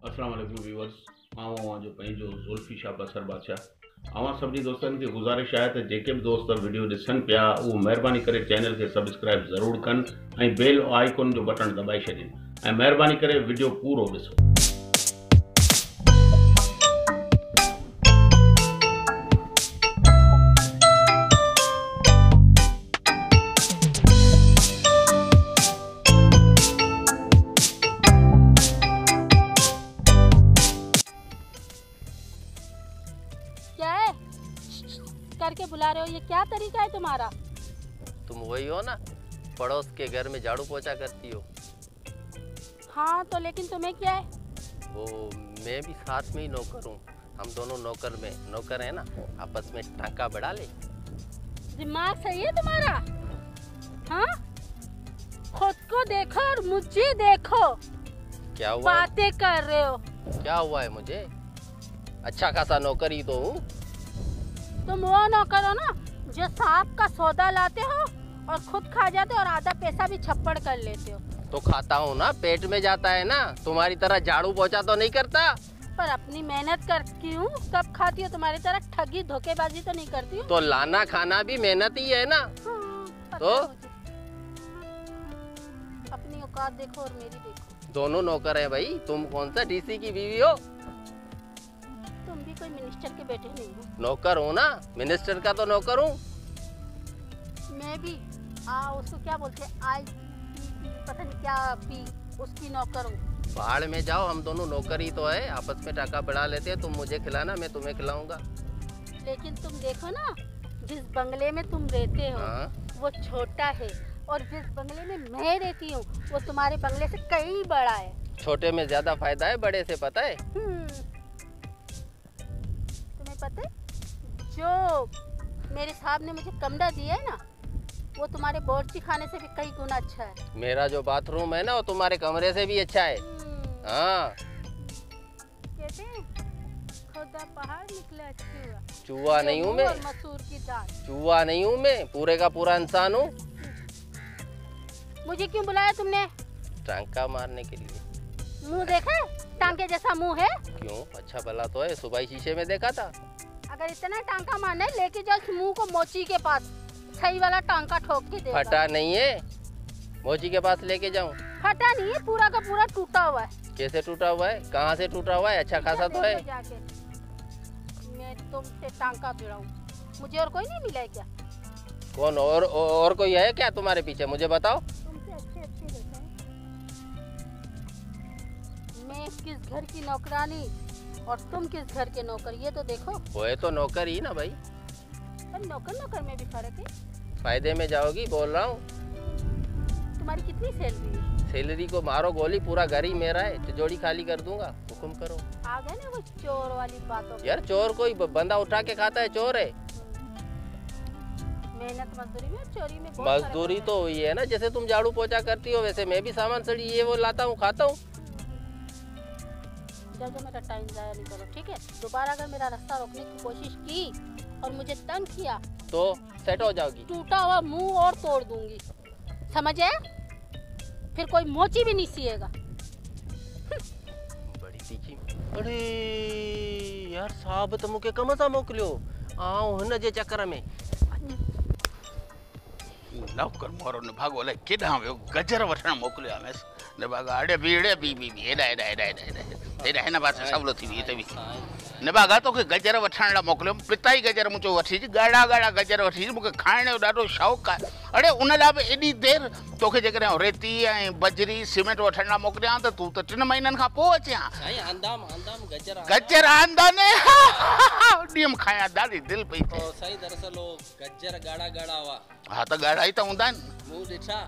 अस्सलाम वालेकुम व्यूअर्स। आऊं जो पंहिंजो ज़ुल्फ़ी शाह बसर बादशाह। अवां सभिनी दोस्तनि खे गुज़ारिश आहे त जेके बि दोस्त वीडियो ॾिसनि पिया उहो महिरबानी करे चैनल खे सब्सक्राइब ज़रूरु कनि ऐं बेल आइकॉन जो बटन दॿाए छॾनि ऐं महिरबानी करे वीडियो पूरो ॾिसो। क्या है करके बुला रहे हो? ये क्या तरीका है तुम्हारा? तुम वही हो ना, पड़ोस के घर में झाड़ू पोछा करती हो। हाँ तो लेकिन तुम्हें क्या है? वो मैं भी साथ में ही नौकर हूँ। हम दोनों नौकर है ना, आपस में टांका बढ़ा ले। दिमाग सही है तुम्हारा? हाँ, खुद को देखो और मुझे देखो। क्या हुआ? बातें कर रहे हो? क्या हुआ है मुझे? अच्छा खासा नौकर ही तो हूँ। तुम वो नौकर हो ना जो सांप का सौदा लाते हो और खुद खा जाते हो और आधा पैसा भी छप्पड़ कर लेते हो। तो खाता हूँ ना, पेट में जाता है ना। तुम्हारी तरह झाड़ू पोछा तो नहीं करता। पर अपनी मेहनत करती हूँ तब खाती हो, तुम्हारी तरह ठगी धोखेबाजी तो नहीं करती हूँ। तो लाना खाना भी मेहनत ही है ना। तो अपनी औकात देखो और मेरी देखो। दोनों नौकर है भाई। तुम कौन सा डीसी की बीवी हो? तुम भी कोई मिनिस्टर के बेटे नहीं हो। नौकर हूँ ना, मिनिस्टर का तो नौकर हूँ। मैं भी उसको क्या बोलते हैं, पता नहीं क्या पी, उसकी नौकर हूँ। पहाड़ में जाओ, हम दोनों नौकर ही तो है, आपस में टाका बढ़ा लेते हैं। तुम मुझे खिलाना, मैं तुम्हें खिलाऊंगा। लेकिन तुम देखो ना, जिस बंगले में तुम रहते हो वो छोटा है और जिस बंगले में मैं रहती हूँ वो तुम्हारे बंगले से कहीं बड़ा है। छोटे में ज्यादा फायदा है बड़े से, पता है? तुम्हें पता है जो मेरे साहब ने मुझे कमरा दिया है ना, वो तुम्हारे बावर्ची खाने से भी कई गुना अच्छा है। मेरा जो बाथरूम है ना वो तुम्हारे कमरे से भी अच्छा है। हाँ, कहते हैं खुदा पहाड़ निकला चूहा। चूहा नहीं हूँ मैं। मसूर की दाल। चूहा नहीं हूँ मैं, पूरे का पूरा इंसान हूँ। मुझे क्यों बुलाया तुमने? टांका मारने के लिए। मुंह देखा है? टांके जैसा मुंह है। क्यों? अच्छा भला तो है, सुबह ही शीशे में देखा था। अगर इतना टांका मारना है लेके जाओ उस मुंह को मोची के पास, सही वाला टांका ठोक के देगा। फटा नहीं है, मोची के पास लेके जाऊँ? फटा नहीं है, पूरा का पूरा टूटा हुआ है। कैसे टूटा हुआ है? कहाँ से टूटा हुआ है? अच्छा खासा तो है। जाके मैं तुमसे टांका भिड़ाऊं, मुझे और कोई नहीं मिला है क्या? कौन और कोई है क्या तुम्हारे पीछे? मुझे बताओ। तुमसे अच्छे रहते हैं। मैं किस घर की नौकरानी और तुम किस घर के नौकर, ये तो देखो। वो है तो नौकर ही ना भाई। पर नौकर में भी फर्क है। फायदे में जाओगी, बोल रहा हूँ। तुम्हारी कितनी सैलरी है? सैलरी को मारो गोली, पूरा घर ही मेरा है, तिजोरी खाली कर दूंगा। हुक्म करो। आ गए ना वो चोर वाली बातों। यार चोर कोई बंदा उठा के खाता है चोर है? मेहनत मजदूरी में चोरी में बहुत मजदूरी तो हुई है ना। जैसे तुम झाड़ू पोछा करती हो वैसे मैं भी सामान सड़ी ये वो लाता हूँ, खाता हूँ। जो मेरा टाइम जाया नहीं करो, ठीक है? दोबारा अगर मेरा रास्ता रोकने की कोशिश की और मुझे तंग किया तो सेट हो जाओगी। टूटा हुआ मुंह और तोड़ दूंगी, समझ आया? फिर कोई मोची भी नहीं सिएगा। बड़ी तीखी। अरे यार साहब तो मुके कम सा मोकलियो आओ हिन जे चक्कर में। नौकर मोरो ने भागो अलाए केॾां वियो, गजर वठण मोकिलियो आहे ने भागा अड़े बी हेॾा हिन पासे सवलो थी हिते बि ने भागा तोखे गजर वठण लाइ मोकिलियो। पिता ई गजर मुंहिंजो वठी अच, ॻाढ़ा गजर वठी अच, मूंखे खाइण जो ॾाढो शौक़ु आहे। अड़े उन लाइ बि एॾी देरि तोखे जेकॾहिं रेती ऐं बजरी सीमेंट वठण लाइ मोकिलियां त तूं त 3 महीननि खां पोइ अचियां। गजर आंदा ने ॾींहुं खायां, ॾाढी दिलि पई थिए। सही दरअसल वो गजर गाढ़ा हुआ। हा त ॻाढ़ा ई त हूंदा आहिनि। मुंह ॾिठा,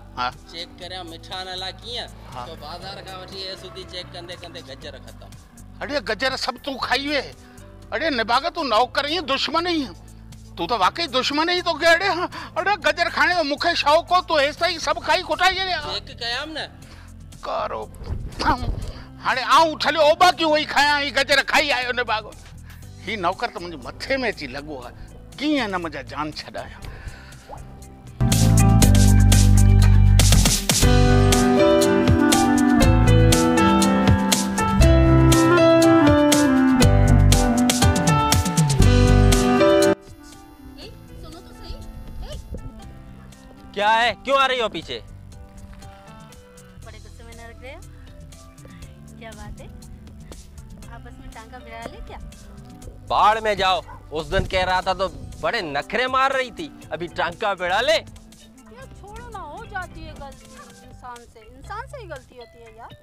चेक करिया मिठा न ला कीअं, तो बाज़ार खां वठी ए सुधी चेक कंदे गजर ख़तम। अड़े गजर सब तू खाई वे। अड़े निभागा तू नौकर ही दुश्मन ही, तू तो वाकई दुश्मन ही तो के। अड़े गजर खाने में मुखे शौक हो, तू ऐसा ही सब खाई खुटाई चेक कयाम न करो। हाने आऊं ठले ओबा की वही खाया ही गजर खाई आयो निभागो। ही नौकर तो मुझे मथे में अची लगो है, किए न मुझे जान छड़ाया। क्या है, क्यों आ रही हो पीछे? बड़े गुस्से में न रख रहे हो? क्या बात है, आपस में टांगा भिड़ा ले क्या? बाढ़ में जाओ, उस दिन कह रहा था तो बड़े नखरे मार रही थी, अभी टांका भिड़ा ले। यार छोड़ो ना, हो जाती है गलती, इंसान से ही गलती होती है यार।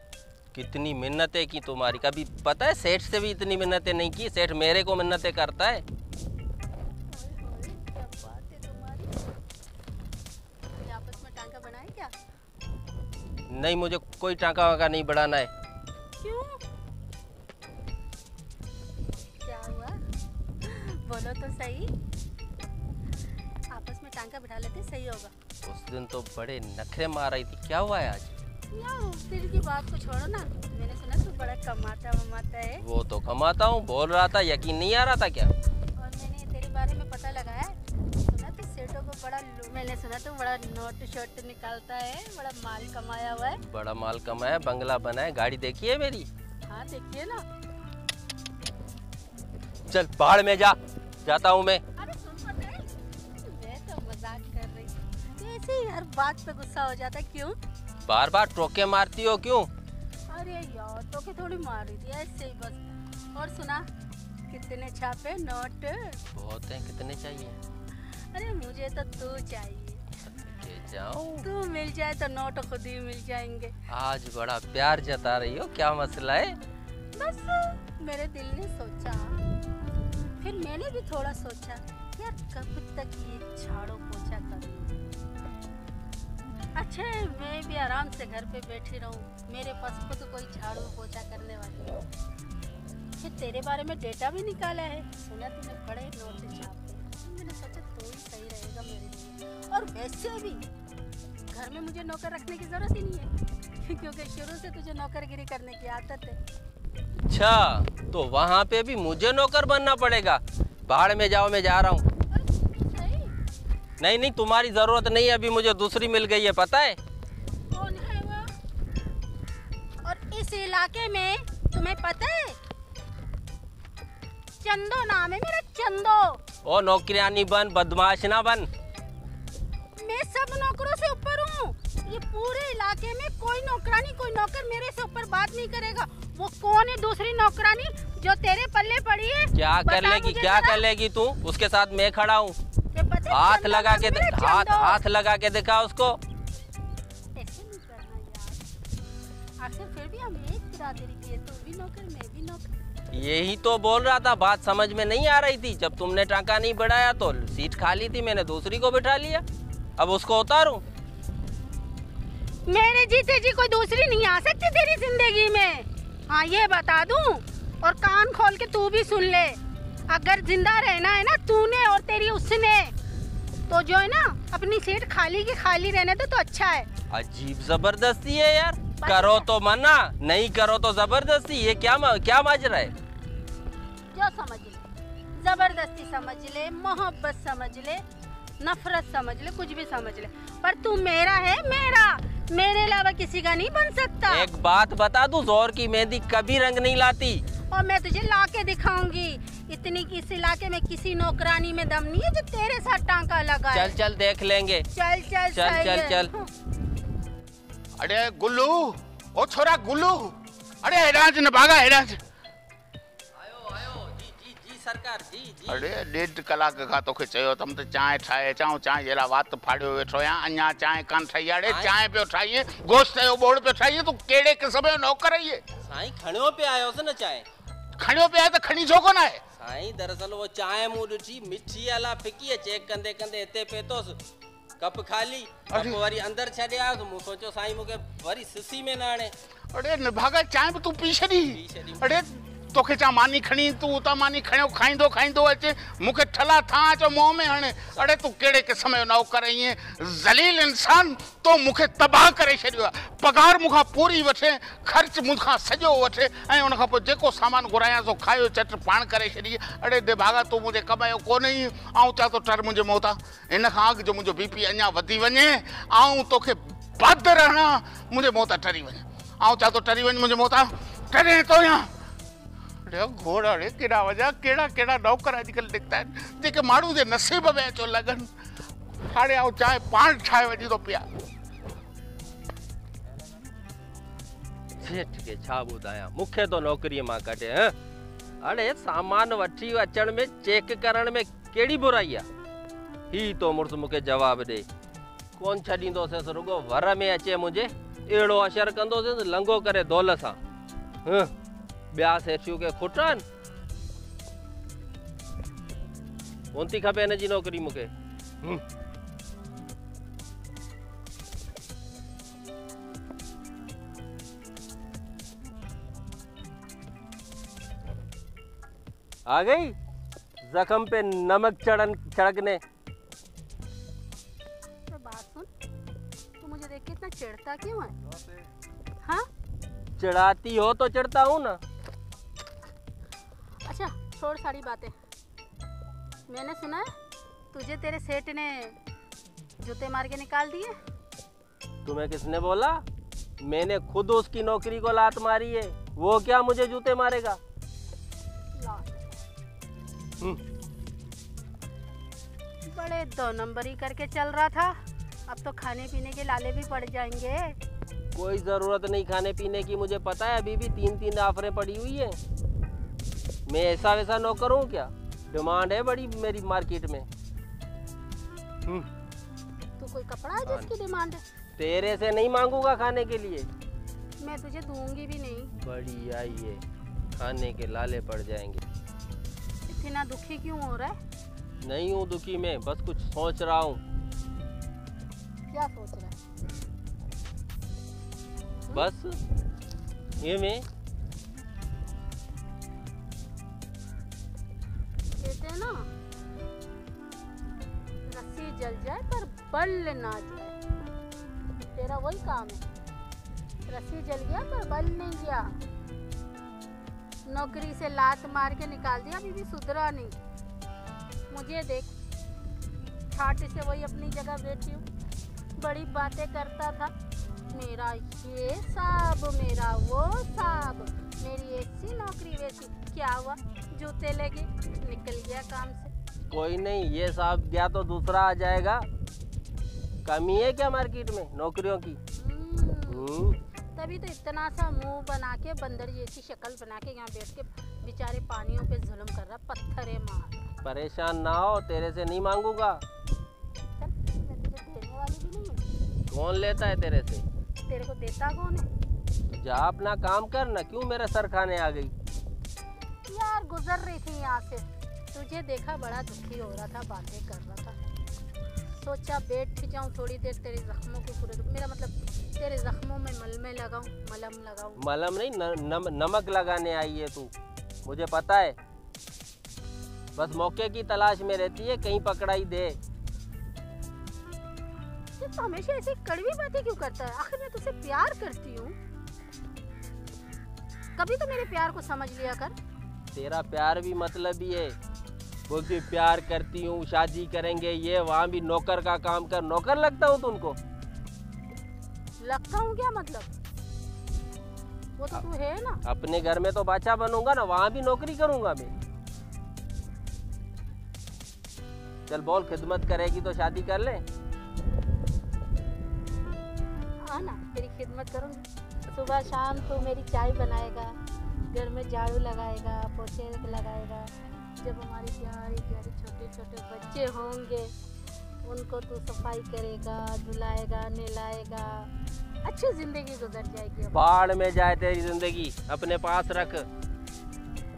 कितनी मिन्नतें की तुम्हारी, कभी पता है सेठ से भी इतनी मिन्नतें नहीं की। सेठ मेरे को मिन्नतें करता है। क्या बात है तुम्हारी। ये आपस में टांका बनाए क्या? नहीं, मुझे कोई टांका वाका नहीं बढ़ाना है। क्यों, क्या हुआ, बोलो तो सही। आपस में टांका बिठा लेते सही होगा। उस दिन तो बड़े नखरे मार रही थी, क्या हुआ है आज? यार उस दिन की बात को छोड़ो ना, मैंने सुना तू बड़ा कमाता है। वो तो कमाता हूँ, बोल रहा था, यकीन नहीं आ रहा था क्या? और मैंने तेरे बारे में पता लगाया, सुना तू सेठों को मैंने सुना तू बड़ा नोट शोट निकालता है, बड़ा माल कमाया हुआ है। बड़ा माल कमाया, बंगला बना है, गाड़ी देखी है मेरी। हाँ देखिए ना। चल बाढ़ में जा, जाता हूँ मैं। अरे सुन, पता है मैं तो मजाक कर रही हूँ, ऐसे ही हर बात पे गुस्सा हो जाता, क्यों? बार बार टोके मारती हो क्यों? अरे यार तो के थोड़ी मार रही थी, ऐसे ही बस। और सुना, कितने छापे नोट? बहुत हैं, कितने चाहिए? अरे मुझे तो तू चाहिए। के जाऊं? तू मिल जाए तो नोट खुद ही मिल जाएंगे। आज बड़ा प्यार जता रही हो, क्या मसला है? बस मेरे दिल ने सोचा, फिर मैंने भी थोड़ा सोचा, यार कब तक ये झाड़ू पोछा करूं। अच्छा मैं भी आराम से घर पे बैठी रहूं, मेरे पास खुद कोई झाड़ू पोछा करने वाली हो। फिर तेरे बारे में डेटा भी निकाला है, सुना तूने बड़े नोट छापे, मैंने सोचा तू ही सही रहेगा मेरे लिए। और वैसे भी घर में मुझे नौकर रखने की जरूरत ही नहीं है, क्योंकि शुरू से तुझे नौकरगिरी करने की आदत है। अच्छा, तो वहाँ पे भी मुझे नौकर बनना पड़ेगा? बाढ़ में जाओ, मैं जा रहा हूँ। नहीं नहीं, तुम्हारी जरूरत नहीं है, अभी मुझे दूसरी मिल गई है, पता है? कौन है वो? और इस इलाके में तुम्हें पता है, चंदो नाम है मेरा, चंदो। ओ नौकरियानी बन, बदमाश ना बन। मैं सब नौकरों से ऊपर हूँ, ये पूरे इलाके में कोई नौकरानी, कोई नौकर मेरे से ऊपर बात नहीं करेगा। वो कौन है दूसरी नौकरानी जो तेरे पल्ले पड़ी है? क्या कर लेगी, क्या कर लेगी तू? उसके साथ मैं खड़ा हूँ, हाथ लगा के हाथ लगा के दिखा उसको। ऐसे नहीं करना यार, आखिर फिर भी हम एक बिरादरी की है, तू भी नौकर मैं भी नौकर। यही तो बोल रहा था, बात समझ में नहीं आ रही थी। जब तुमने टांका नहीं बढ़ाया तो सीट खाली थी, मैंने दूसरी को बिठा लिया, अब उसको उतारूं? मेरे जीते जी कोई दूसरी नहीं आ सकती तेरी जिंदगी में, हाँ ये बता दूं। और कान खोल के तू भी सुन ले, अगर जिंदा रहना है ना तूने और तेरी उसने, तो जो है ना अपनी सीट खाली की खाली रहने दो तो अच्छा है। अजीब जबरदस्ती है यार, करो तो मना, नहीं करो तो जबरदस्ती, ये क्या माजरा है? जो समझ ले, जबरदस्ती समझ ले, मोहब्बत समझ ले, नफरत समझ ले, कुछ भी समझ ले, पर तू मेरा है, मेरे अलावा किसी का नहीं बन सकता। एक बात बता दूं, जोर की मेहंदी कभी रंग नहीं लाती, और मैं तुझे ला के दिखाऊंगी। इतनी इस इलाके में किसी नौकरानी में दम नहीं है जो तेरे साथ टांका लगाए। चल चल देख लेंगे। चल चल चल चल चल। अरे गुल्लू, ओ छोरा गुल्लू, अरे हैराज न भागा, हैराज। आयो जी सरकार जी। अरे 1.5 कलाक खां तोखे चयो तम त चांहि ठाहे अचां, चांहि जहिड़ा वात फाड़ियो वेठो आहियां, अञा चांहि कान ठही आहे। चांहि पियो ठाहीए, गोश्त जो बोड़ पियो ठाहीए, तूं कहिड़े क़िस्म जो नौकर आहीं? साईं खणियो पे आयोसि न चांहि। खणियो पिया त खणी छो कोन आहे? साईं दरअसल वो चांहि मूं ॾिठी, मिठी अला फिकी, चेक कंदे कंदे हिते पएतोसि, कप खाली, कप वरी अंदर छॾे आयुसि। मूं सोचियो साईं मूंखे वरी सिसी में न आणे। अरे निभागा, चांहि बि तूं पी छॾी? अरे तोखे चा मानी खणी, तूं उतां मानी खणियो, खाईंदो अचे, मूंखे ठला था अचो मुंहं में हणे। अरे तूं कहिड़े क़िस्म जो नौकर आहीं? ज़लील इंसान, तो मूंखे तबाह करे छॾियो आहे। पघार मूंखां पूरी वठे, ख़र्च मूंखां सॼो वठे, ऐं उनखां पोइ जेको सामान घुरायां सो खायो चट पाण करे छॾी। अरे निभागा, तूं मुंहिंजे कमायो कोन ई, ऐं चा तो टर मुंहिंजे मौतां। इन खां अॻु जो मुंहिंजो BP अञा वधी वञे, ऐं तोखे बद रहणा, मुंहिंजे मौतां टरी वञे, ऐं चा तो टरी वञ मुंहिंजे मौतां, टरे तो या। घोड़ा अड़े केड़ा वजह, केड़ा नौकर अॼुकल्ह निकिता आहिनि जेके माण्हू जे नसीब में अचो लॻनि। हाणे आउं चांहि पाण ठाहे वठी थो पिया। सेठ के छा ॿुधायां, मूंखे तो नौकरीअ मां कढे। हैं अड़े सामान वठी अचण में चेक करण में कहिड़ी बुराई आहे? ही तो मुड़ुस मूंखे जवाब ॾे। कोन छॾींदोसि रुगो वर में अचे मुंहिंजे अहिड़ो असर कंदोसि लंघो करे दौल सां। ॿिया सेठियूं के खुटनि कोन थी खपे हिन जी नौकरी मूंखे। आ गई जख्म पे नमक छिड़कने। तो बात सुन, तू मुझे देख के इतना चिढ़ता क्यों है? हाँ? चिढ़ाती हो तो चिढ़ता हूँ ना। अच्छा छोड़ सारी बातें। मैंने सुना है तुझे तेरे सेठ ने जूते मार के निकाल दिए। तुम्हें किसने बोला? मैंने खुद उसकी नौकरी को लात मारी है, वो क्या मुझे जूते मारेगा? बड़े 2 नंबरी करके चल रहा था, अब तो खाने पीने के लाले भी पड़ जाएंगे। कोई जरूरत नहीं खाने पीने की, मुझे पता है अभी भी 3-3 ऑफरें पड़ी हुई है। मैं ऐसा वैसा नौकर हूँ क्या? डिमांड है बड़ी मेरी मार्केट में। तू कोई कपड़ा है जिसकी डिमांड है? तेरे से नहीं मांगूंगा खाने के लिए। मैं तुझे दूंगी भी नहीं। बड़ी आई है, खाने के लाले पड़ जाएंगे। इतना दुखी क्यों हो रहा है? नहीं हूँ दुखी मैं, बस कुछ सोच रहा हूँ। क्या सोच रहा है? बस ये मैं कहते हैं ना, रस्सी जल जाए पर बल ना जाए। तेरा वही काम है, रस्सी जल गया पर बल नहीं गया। नौकरी से लात मार के निकाल दिया, अभी भी सुधरा नहीं। मुझे देख, ठाट से वही अपनी जगह बैठी हूँ, बड़ी बातें करता था। मेरा ये साहब, मेरा वो साहब, मेरी ऐसी नौकरी वैसी। क्या हुआ? जूते लगे, निकल गया काम से। कोई नहीं, ये साहब गया तो दूसरा आ जाएगा। कमी है क्या मार्केट में नौकरियों की? तभी तो इतना सा मुंह बना के, बंदर जैसी शक्ल बना के यहाँ बैठ के बेचारे पानियों पे जुल्म कर रहा, पत्थरे मार। परेशान ना हो, तेरे से नहीं मांगूंगा। चल, मैं तुझे देने वाली भी नहीं हूँ। कौन लेता है तेरे से? तेरे को देता कौन है? जा अपना काम कर ना, क्यों मेरा सर खाने आ गई? यार गुजर रही थी यहाँ से, तुझे देखा बड़ा दुखी हो रहा था, बातें कर रहा था, सोचा बैठ जाऊँ थोड़ी देर, तेरे जख्मों को पूरे, मेरा मतलब तेरे जख्मों में मलमे लगाऊं, मलम लगाऊं। मलम नहीं, नमक लगाने आई है तू, मुझे पता है। बस मौके की तलाश में रहती है, कहीं पकड़ाई दे। तो हमेशा ऐसी कड़वी बातें क्यों करता है? आखिर मैं तुझसे प्यार करती हूँ, कभी तो मेरे प्यार को समझ लिया कर। तेरा प्यार भी मतलबी है, बोलती प्यार करती हूँ, शादी करेंगे, ये वहाँ भी नौकर का काम कर। नौकर लगता हूँ तुमको? लगता हूँ क्या मतलब? वो तो तू है ना। अपने घर में तो बादशाह बनूंगा ना, वहाँ भी नौकरी करूंगा मैं। चल बोल, खिदमत करेगी तो शादी कर ले। हाँ ना, तेरी खिदमत करूँगी। सुबह शाम तू मेरी चाय बनाएगा, घर में झाड़ू लगाएगा, पोछे लगाएगा। जब हमारे प्यारे प्यारे छोटे छोटे बच्चे होंगे, उनको तू सफाई करेगा, धुलाएगा, नहलाएगा। अच्छी जिंदगी गुजर जाएगी। बाढ़ में जाए तेरी जिंदगी, अपने पास रख।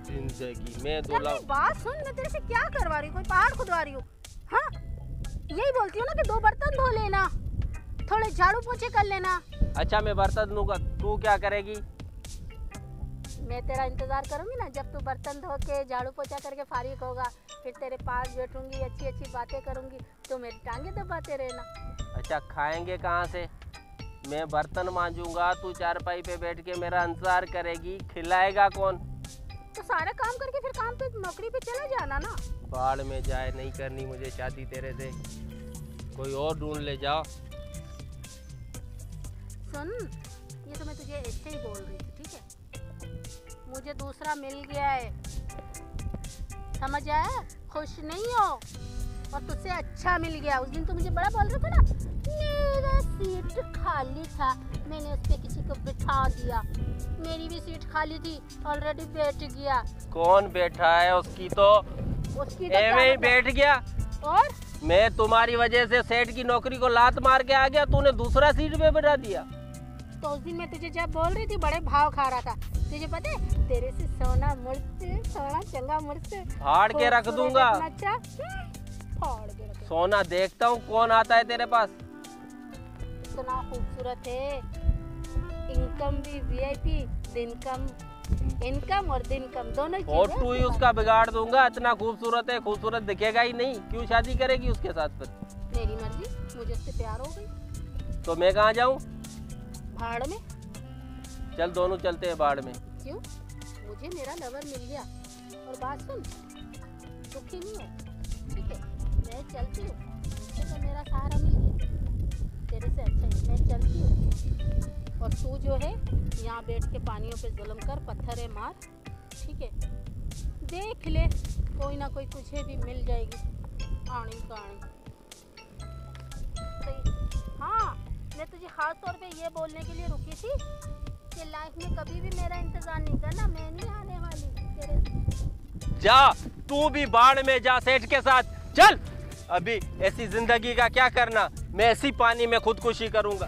जिंदगी में धुला। बात सुन, मैं तेरे से क्या करवा रही हूँ? कोई पहाड़ खुदवा रही हूँ? हाँ, यही बोलती हूँ ना कि 2 बर्तन धो लेना, थोड़े झाड़ू पोछे कर लेना। अच्छा मैं बर्तन धोऊंगा, तू क्या करेगी? मैं तेरा इंतजार करूंगी ना, जब तू बर्तन धो के झाड़ू पोछा करके फारिग होगा, फिर तेरे पास बैठूंगी, अच्छी अच्छी बातें करूंगी, तो मेरी टांगे दबाते रहना। अच्छा खाएंगे कहाँ से? मैं बर्तन मांजूंगा, तू चारपाई पे बैठ के मेरा इंतजार करेगी, खिलाएगा कौन? तो सारा काम करके फिर काम पे, नौकरी पे चला जाना ना। बाढ़ में जाए, नहीं करनी मुझे शादी तेरे से, कोई और ढूंढ ले जाओ। सुन, ये तो मैं तुझे ऐसे ही बोल रही थी, ठीक है? मुझे दूसरा मिल गया है, समझ आया? खुश नहीं हो? और तुझसे अच्छा मिल गया। उस दिन तो मुझे बड़ा बोल रहा था ना, मेरा सीट खाली था, मैंने उस पे किसी को बिठा दिया। मेरी भी सीट खाली थी, ऑलरेडी बैठ गया। कौन बैठा है? उसकी तो एवे ही बैठ गया। और मैं तुम्हारी वजह से सेठ की नौकरी को लात मार के आ गया, तूने दूसरा सीट पे बैठा दिया। तो उस दिन मैं तुझे जब बोल रही थी बड़े भाव खा रहा था। तुझे पता है तेरे से सोना मुर्च, सोना चंगा मुर्च फाड़ के रख दूंगा। अच्छा फाड़ के रख। सोना देखता हूँ कौन आता है तेरे पास। इतना खूबसूरत है, इनकम भी वीआईपी, इनकम और दिन कम दोनों ही फोटो ही उसका बिगाड़ दूंगा। इतना खूबसूरत है, खूबसूरत दिखेगा ही नहीं, क्यों शादी करेगी उसके साथ? फिर मेरी मर्जी, मुझे उससे प्यार हो गई। तो मैं कहाँ जाऊँ? भाड़ में। चल दोनों चलते हैं भाड़ में। क्यों? मुझे मेरा लवर मिल गया। और बात सुन, दुखी नहीं हो, ठीक है? मैं चलती हूँ, मुझसे तो मेरा सहारा मिल गया, तेरे से अच्छा ही। मैं चलती हूँ और तू जो है यहाँ बैठ के पानियों पे जुल्म कर, पत्थरे मार, ठीक है? देख ले, कोई ना कोई तुझे भी मिल जाएगी आनी कहानी। हाँ, मैं तुझे खास तौर पे ये बोलने के लिए रुकी थी कि लाइफ में कभी भी मेरा इंतजार नहीं करना, मैं नहीं आने वाली तेरे। जा, तू भी बाढ़ में जा सेठ के साथ। चल, अभी ऐसी जिंदगी का क्या करना, मैं ऐसी पानी में खुदकुशी करूंगा।